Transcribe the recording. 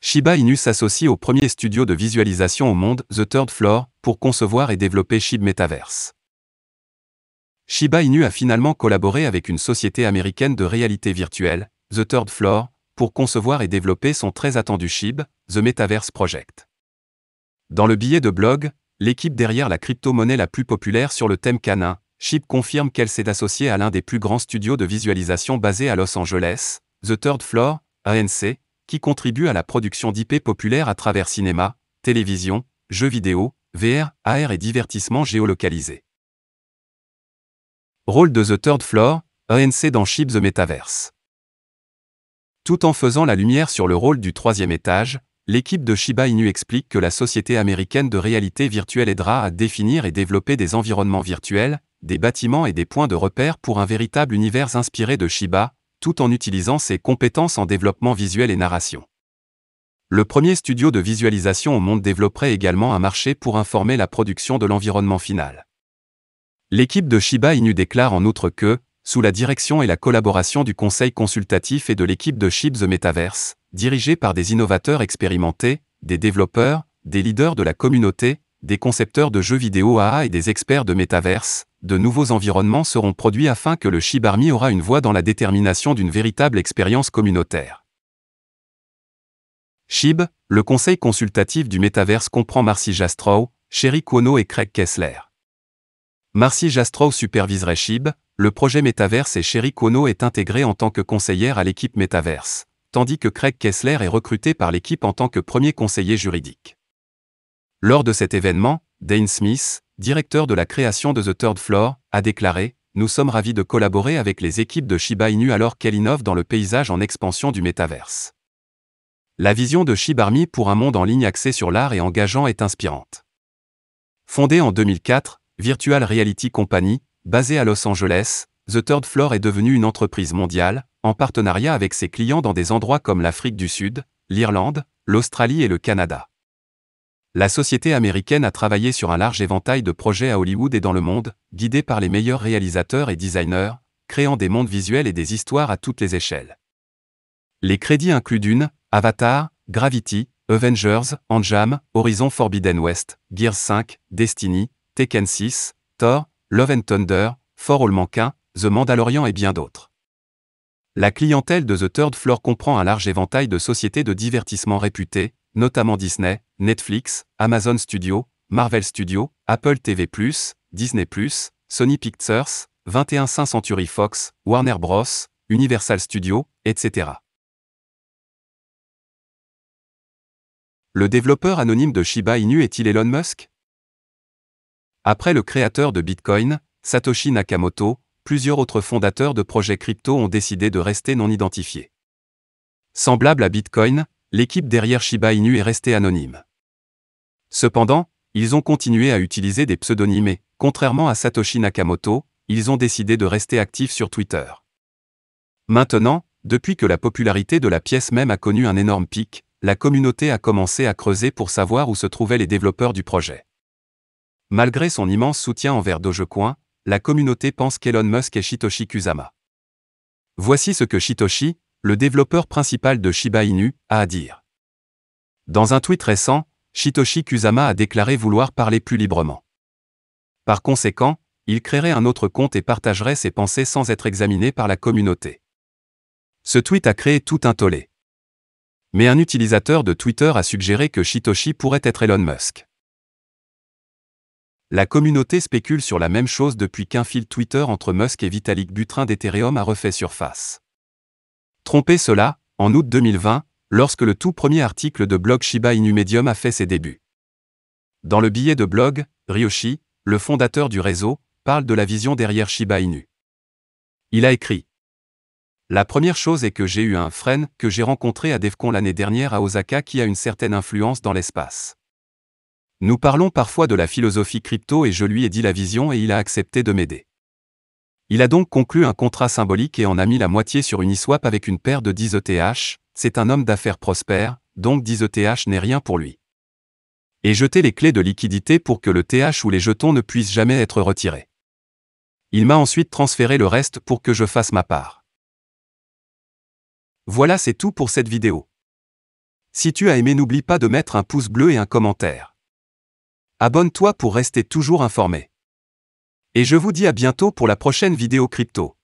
Shiba Inu s'associe au premier studio de visualisation au monde, The Third Floor, pour concevoir et développer SHIB Metaverse. Shiba Inu a finalement collaboré avec une société américaine de réalité virtuelle, The Third Floor, pour concevoir et développer son très attendu SHIB, The Metaverse Project. Dans le billet de blog, l'équipe derrière la crypto-monnaie la plus populaire sur le thème canin, SHIB confirme qu'elle s'est associée à l'un des plus grands studios de visualisation basés à Los Angeles, The Third Floor, ANC, qui contribue à la production d'IP populaires à travers cinéma, télévision, jeux vidéo, VR, AR et divertissement géolocalisé. Rôle de The Third Floor, ANC dans SHIB The Metaverse. Tout en faisant la lumière sur le rôle du troisième étage, l'équipe de Shiba Inu explique que la société américaine de réalité virtuelle aidera à définir et développer des environnements virtuels, des bâtiments et des points de repère pour un véritable univers inspiré de Shiba, tout en utilisant ses compétences en développement visuel et narration. Le premier studio de visualisation au monde développerait également un marché pour informer la production de l'environnement final. L'équipe de Shiba Inu déclare en outre que, sous la direction et la collaboration du conseil consultatif et de l'équipe de SHIB The Metaverse, dirigée par des innovateurs expérimentés, des développeurs, des leaders de la communauté, des concepteurs de jeux vidéo AA et des experts de Metaverse, de nouveaux environnements seront produits afin que le SHIB Army aura une voix dans la détermination d'une véritable expérience communautaire. SHIB, le conseil consultatif du Metaverse comprend Marcy Jastrow, Sherry Cuono et Craig Kessler. Marcy Jastrow superviserait SHIB, le projet Metaverse et Sherry Cuono est intégrée en tant que conseillère à l'équipe Metaverse, tandis que Craig Kessler est recruté par l'équipe en tant que premier conseiller juridique. Lors de cet événement, Dane Smith, directeur de la création de The Third Floor, a déclaré « Nous sommes ravis de collaborer avec les équipes de Shiba Inu alors qu'elles innovent dans le paysage en expansion du Metaverse. La vision de SHIB Army pour un monde en ligne axé sur l'art et engageant est inspirante. » Fondée en 2004, Virtual Reality Company, basée à Los Angeles, The Third Floor est devenue une entreprise mondiale, en partenariat avec ses clients dans des endroits comme l'Afrique du Sud, l'Irlande, l'Australie et le Canada. La société américaine a travaillé sur un large éventail de projets à Hollywood et dans le monde, guidée par les meilleurs réalisateurs et designers, créant des mondes visuels et des histoires à toutes les échelles. Les crédits incluent Dune, Avatar, Gravity, Avengers, Endgame, Horizon Forbidden West, Gears 5, Destiny, Tekken 6, Thor, Love and Thunder, For All Mankind, The Mandalorian et bien d'autres. La clientèle de The Third Floor comprend un large éventail de sociétés de divertissement réputées, notamment Disney, Netflix, Amazon Studios, Marvel Studios, Apple TV+, Disney+, Sony Pictures, 21st Century Fox, Warner Bros., Universal Studios, etc. Le développeur anonyme de Shiba Inu est-il Elon Musk? Après le créateur de Bitcoin, Satoshi Nakamoto, plusieurs autres fondateurs de projets crypto ont décidé de rester non identifiés. Semblable à Bitcoin, l'équipe derrière Shiba Inu est restée anonyme. Cependant, ils ont continué à utiliser des pseudonymes et, contrairement à Satoshi Nakamoto, ils ont décidé de rester actifs sur Twitter. Maintenant, depuis que la popularité de la pièce même a connu un énorme pic, la communauté a commencé à creuser pour savoir où se trouvaient les développeurs du projet. Malgré son immense soutien envers Dogecoin, la communauté pense qu'Elon Musk est Satoshi Kusama. Voici ce que Satoshi, le développeur principal de Shiba Inu, a à dire. Dans un tweet récent, Satoshi Kusama a déclaré vouloir parler plus librement. Par conséquent, il créerait un autre compte et partagerait ses pensées sans être examiné par la communauté. Ce tweet a créé tout un tollé. Mais un utilisateur de Twitter a suggéré que Satoshi pourrait être Elon Musk. La communauté spécule sur la même chose depuis qu'un fil Twitter entre Musk et Vitalik Buterin d'Ethereum a refait surface. Trompez cela, en août 2020, lorsque le tout premier article de blog Shiba Inu Medium a fait ses débuts. Dans le billet de blog, Ryoshi, le fondateur du réseau, parle de la vision derrière Shiba Inu. Il a écrit « La première chose est que j'ai eu un friend que j'ai rencontré à DevCon l'année dernière à Osaka qui a une certaine influence dans l'espace. Nous parlons parfois de la philosophie crypto et je lui ai dit la vision et il a accepté de m'aider. Il a donc conclu un contrat symbolique et en a mis la moitié sur Uniswap avec une paire de 10 ETH, c'est un homme d'affaires prospère, donc 10 ETH n'est rien pour lui. Et jeter les clés de liquidité pour que le TH ou les jetons ne puissent jamais être retirés. Il m'a ensuite transféré le reste pour que je fasse ma part. Voilà, c'est tout pour cette vidéo. Si tu as aimé, n'oublie pas de mettre un pouce bleu et un commentaire. Abonne-toi pour rester toujours informé. Et je vous dis à bientôt pour la prochaine vidéo crypto.